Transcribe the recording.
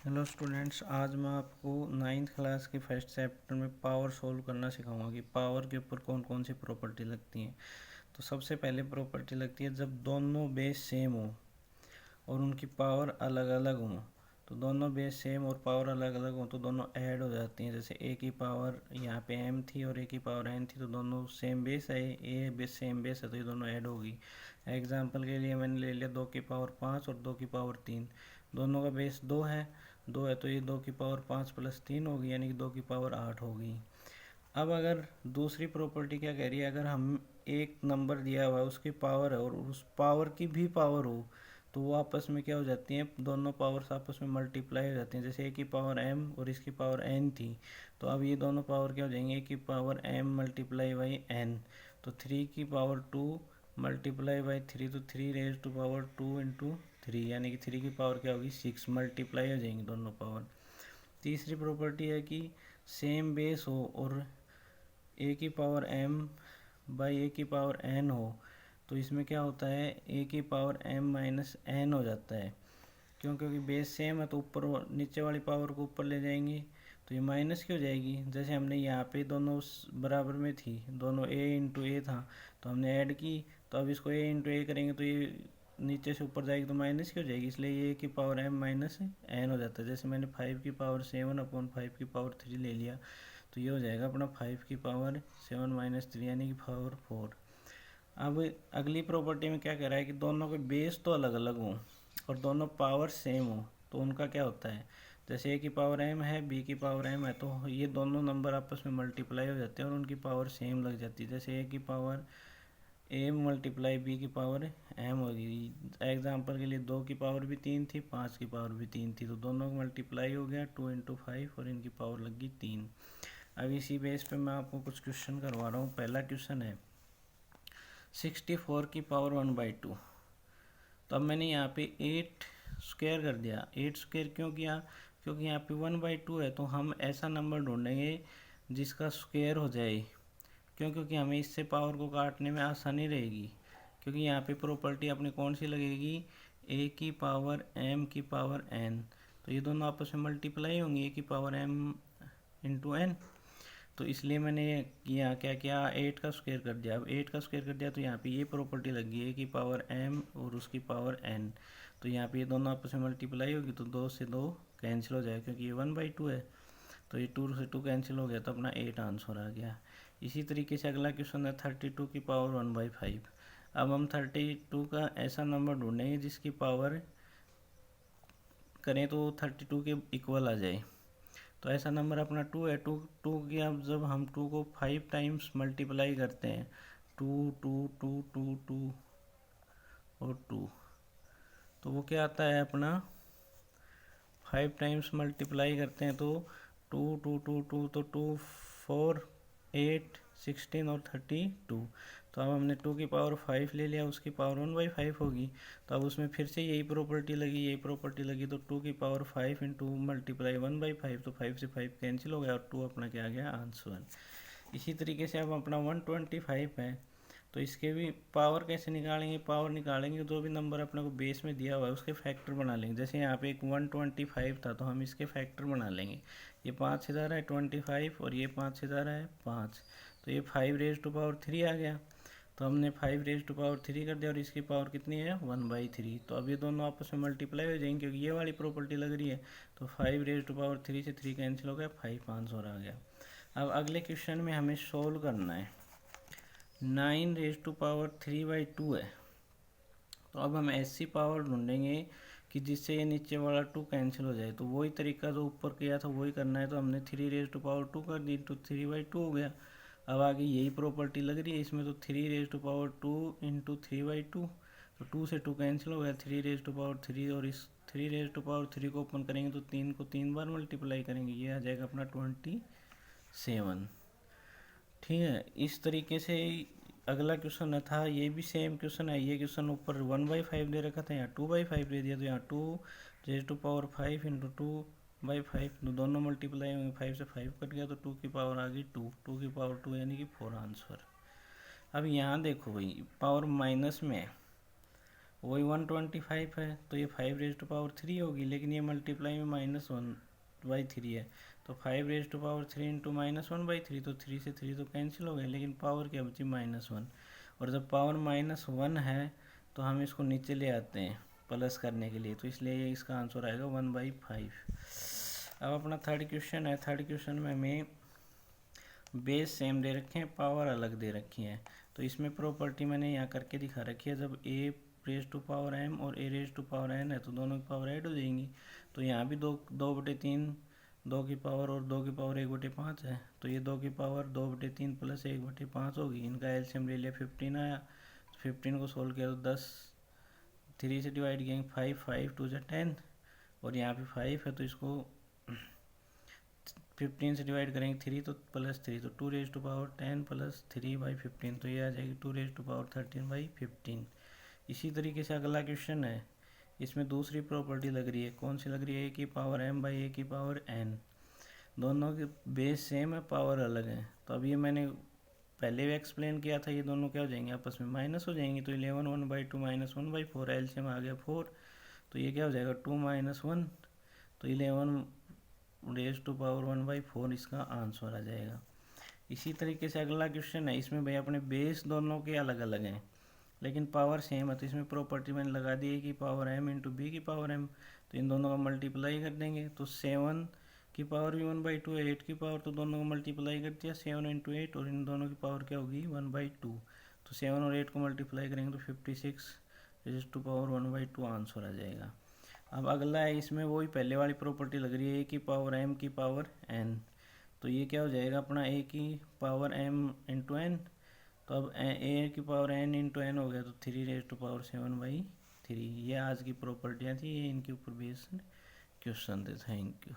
Hello students, आज मैं आपको नाइन्थ क्लास के फर्स्ट चैप्टर में पावर सोल्व करना सिखाऊंगा कि पावर के ऊपर कौन कौन सी प्रॉपर्टी लगती हैं। तो सबसे पहले प्रॉपर्टी लगती है जब दोनों बेस सेम हो और उनकी पावर अलग अलग हो। तो दोनों बेस सेम और पावर अलग अलग हो तो दोनों ऐड हो जाती हैं। जैसे ए की पावर यहाँ पे m थी और ए की पावर n थी, तो दोनों सेम बेस है, ए बेस सेम बेस है तो ये दोनों ऐड होगी। एग्जाम्पल के लिए मैंने ले लिया 2 की पावर 5 और 2 की पावर 3। दोनों का बेस 2 है तो ये 2 की पावर 5 प्लस 3 होगी, यानी कि 2 की पावर 8 होगी। अब अगर दूसरी प्रॉपर्टी क्या कह रही है, अगर हम एक नंबर दिया हुआ है उसकी पावर है और उस पावर की भी पावर हो तो वो आपस में क्या हो जाती हैं, दोनों पावर्स आपस में मल्टीप्लाई हो जाती हैं। जैसे ए की पावर m और इसकी पावर n थी, तो अब ये दोनों पावर क्या हो जाएंगे, ए की power m multiply by n। तो 3 की पावर 2 मल्टीप्लाई बाई 3, तो 3 रेज टू पावर 2 इंटू 3, यानी कि 3 की पावर क्या होगी 6, मल्टीप्लाई हो जाएंगी दोनों पावर। तीसरी प्रॉपर्टी है कि सेम बेस हो और ए की पावर m बाई ए की पावर n हो, तो इसमें क्या होता है, ए की पावर m माइनस n हो जाता है। क्यों? क्योंकि बेस सेम है तो ऊपर नीचे वाली पावर को ऊपर ले जाएंगे तो ये माइनस की हो जाएगी। जैसे हमने यहाँ पे दोनों बराबर में थी, दोनों a इंटू ए था तो हमने ऐड की, तो अब इसको a इंटू ए करेंगे तो ये नीचे से ऊपर जाएगी तो माइनस की हो जाएगी, इसलिए ये की पावर m माइनस n हो जाता है। जैसे मैंने 5 की पावर 7 अपॉन 5 की पावर 3 ले लिया, तो ये हो जाएगा अपना 5 की पावर 7 माइनस 3, यानी कि पावर 4। अब अगली प्रॉपर्टी में क्या कह रहा है कि दोनों के बेस तो अलग अलग हों और दोनों पावर सेम हो, तो उनका क्या होता है, जैसे ए की पावर m है, बी की पावर m है, तो ये दोनों नंबर आपस में मल्टीप्लाई हो जाते हैं और उनकी पावर सेम लग जाती है। जैसे ए की पावर m मल्टीप्लाई बी की पावर m होगी। एग्जाम्पल के लिए 2 की पावर भी 3 थी, 5 की पावर भी 3 थी, तो दोनों का मल्टीप्लाई हो गया 2 इंटू 5 और इनकी पावर लगी 3। अब इसी बेस पे मैं आपको कुछ क्वेश्चन करवा रहा हूँ। पहला क्वेश्चन है 64 की पावर 1/2। तो अब मैंने यहाँ पे 8 स्क्वायर कर दिया। 8 स्क्वायर क्यों किया? क्योंकि यहाँ पे 1/2 है तो हम ऐसा नंबर ढूंढेंगे जिसका स्क्वायर हो जाए। क्यों? क्योंकि हमें इससे पावर को काटने में आसानी रहेगी। क्योंकि यहाँ पे प्रॉपर्टी अपनी कौन सी लगेगी, ए की पावर m की पावर n, तो ये दोनों आपस में मल्टीप्लाई होंगी, ए की पावर m इंटू एन। तो इसलिए मैंने किया क्या किया, 8 का स्क्वायर कर दिया। अब 8 का स्क्वायर कर दिया तो यहाँ पे ये प्रॉपर्टी लगी है कि पावर m और उसकी पावर n, तो यहाँ पे ये दोनों आपस में मल्टीप्लाई होगी तो 2 से 2 कैंसिल हो जाएगा, क्योंकि ये 1/2 है तो ये 2 से 2 कैंसिल हो गया तो अपना 8 आंसर आ गया। इसी तरीके से अगला क्वेश्चन है 32 की पावर 1/5। अब हम 32 का ऐसा नंबर ढूंढेंगे जिसकी पावर करें तो 32 के इक्वल आ जाए। तो ऐसा नंबर अपना 2 है। टू की अब जब हम 2 को 5 टाइम्स मल्टीप्लाई करते हैं, 2 2 2 2 2 और 2, तो वो क्या आता है अपना 5 टाइम्स मल्टीप्लाई करते हैं तो 2 2 2 2, तो 2 4 8 16 और 32। तो अब हमने 2 की पावर 5 ले लिया, उसकी पावर 1/5 होगी। तो अब उसमें फिर से यही प्रॉपर्टी लगी तो 2 की पावर 5 इंटू मल्टीप्लाई 1/5, तो 5 से 5 कैंसिल हो गया और 2 अपना क्या आ गया आंसर। इसी तरीके से अब अपना 125 है, तो इसके भी पावर कैसे निकालेंगे, पावर निकालेंगे जो भी नंबर अपने को बेस में दिया हुआ है उसके फैक्टर बना लेंगे। जैसे यहाँ पे एक 125 था तो हम इसके फैक्टर बना लेंगे। ये 5 से जा रहा है 25 और ये 5 से जा रहा है 5, तो ये 5 रेज टू पावर 3 आ गया। तो हमने 5 रेज टू पावर 3 कर दिया और इसकी पावर कितनी है 1/3। तो अब ये दोनों आपस में मल्टीप्लाई हो जाएंगे क्योंकि ये वाली प्रॉपर्टी लग रही है। तो 5 रेज टू पावर 3 से 3 कैंसिल हो गया, 5 आंसर आ गया। अब अगले क्वेश्चन में हमें सोल्व करना है 9 रेज टू पावर 3/2 है। तो अब हम ऐसी पावर ढूंढेंगे कि जिससे ये नीचे वाला 2 कैंसिल हो जाए। तो वही तरीका जो ऊपर किया था वही करना है। तो हमने 3 रेज टू पावर 2 कर दी तो 3/2 हो गया। अब आगे यही प्रॉपर्टी लग रही है इसमें, तो 3 रेज टू पावर 2 इंटू 3/2, तो 2 से 2 कैंसिल हो गया, 3 रेज टू पावर 3 और इस 3 रेज टू पावर 3 को ओपन करेंगे तो 3 को 3 बार मल्टीप्लाई करेंगे, ये आ जाएगा अपना 27। ठीक है, इस तरीके से अगला क्वेश्चन था, ये भी सेम क्वेश्चन है। ये क्वेश्चन ऊपर 1/5 दे रखा था, यहाँ 2/5 दे दिया, तो यहाँ 2 रेज टू पावर 5 इंटू 2/5, तो दोनों मल्टीप्लाई होंगे, 5 से 5 कट गया तो 2 की पावर आ गई 2 की पावर 2 यानी कि 4 आंसर। अब यहाँ देखो भाई पावर माइनस में है वही 125 है, तो ये 5 रेज़ टू पावर 3 होगी, लेकिन ये मल्टीप्लाई में -1/3 है, तो 5 रेज़ टू पावर 3 इंटू -1/3, तो 3 से 3 तो कैंसिल हो गए, लेकिन पावर क्या बची -1। और जब पावर -1 है तो हम इसको नीचे ले आते हैं प्लस करने के लिए, तो इसलिए ये इसका आंसर आएगा 1/5। अब अपना थर्ड क्वेश्चन है। थर्ड क्वेश्चन में हमें बेस सेम दे रखे हैं, पावर अलग दे रखी है। तो इसमें प्रॉपर्टी मैंने यहाँ करके दिखा रखी है, जब a raise to power m और a raise to power n है तो दोनों की पावर ऐड हो जाएंगी। तो यहाँ भी 2/3 2 की पावर और 2 की पावर 1/5 है, तो ये 2 की पावर 2/3 प्लस 1/5 होगी। इनका एलसीएम ले लिया 15 आया, 15 को सोल्व किया तो 10, 3 से डिवाइड किएंगे 5, 5 2 से 10, और यहाँ पे 5 है तो इसको 15 से डिवाइड करेंगे 3 तो +3, तो 2 रेज़ टू पावर 10 प्लस 3/15, तो ये आ जाएगी 2 रेज़ टू पावर 13/15। इसी तरीके से अगला क्वेश्चन है, इसमें दूसरी प्रॉपर्टी लग रही है। कौन सी लग रही है? a की पावर m बाई a की पावर n। दोनों के बेस सेम है, पावर अलग है। तो अब ये मैंने पहले भी एक्सप्लेन किया था, ये दोनों क्या हो जाएंगे? आपस में माइनस हो जाएंगे, तो 11 1/2 -1/4, एलसीएम आ गया 4, तो ये क्या हो जाएगा 2 - 1, तो 11 रेज टू पावर 1/4 इसका आंसर आ जाएगा। इसी तरीके से अगला क्वेश्चन है, इसमें भाई अपने बेस दोनों के अलग अलग हैं लेकिन पावर सेम है, तो इसमें प्रॉपर्टी मैंने लगा दी है कि पावर m इंटू बी की पावर m, तो इन दोनों का मल्टीप्लाई कर देंगे, तो 7 की पावर भी 1/2 है, 8 की पावर, तो दोनों का मल्टीप्लाई कर दिया 7 इंटू 8, और इन दोनों की पावर क्या होगी 1/2, तो 7 और 8 को मल्टीप्लाई करेंगे तो 56 रेज टू पावर 1/2 आंसर आ जाएगा। अब अगला है, इसमें वही पहले वाली प्रॉपर्टी लग रही है a की पावर m की पावर n, तो ये क्या हो जाएगा अपना a की पावर m इंटू n, तो अब a की पावर n इंटू n हो गया, तो 3 रेज टू पावर 7/3। ये आज की प्रॉपर्टियाँ थी, ये इनके ऊपर बेस्ड क्वेश्चन थे। Thank you.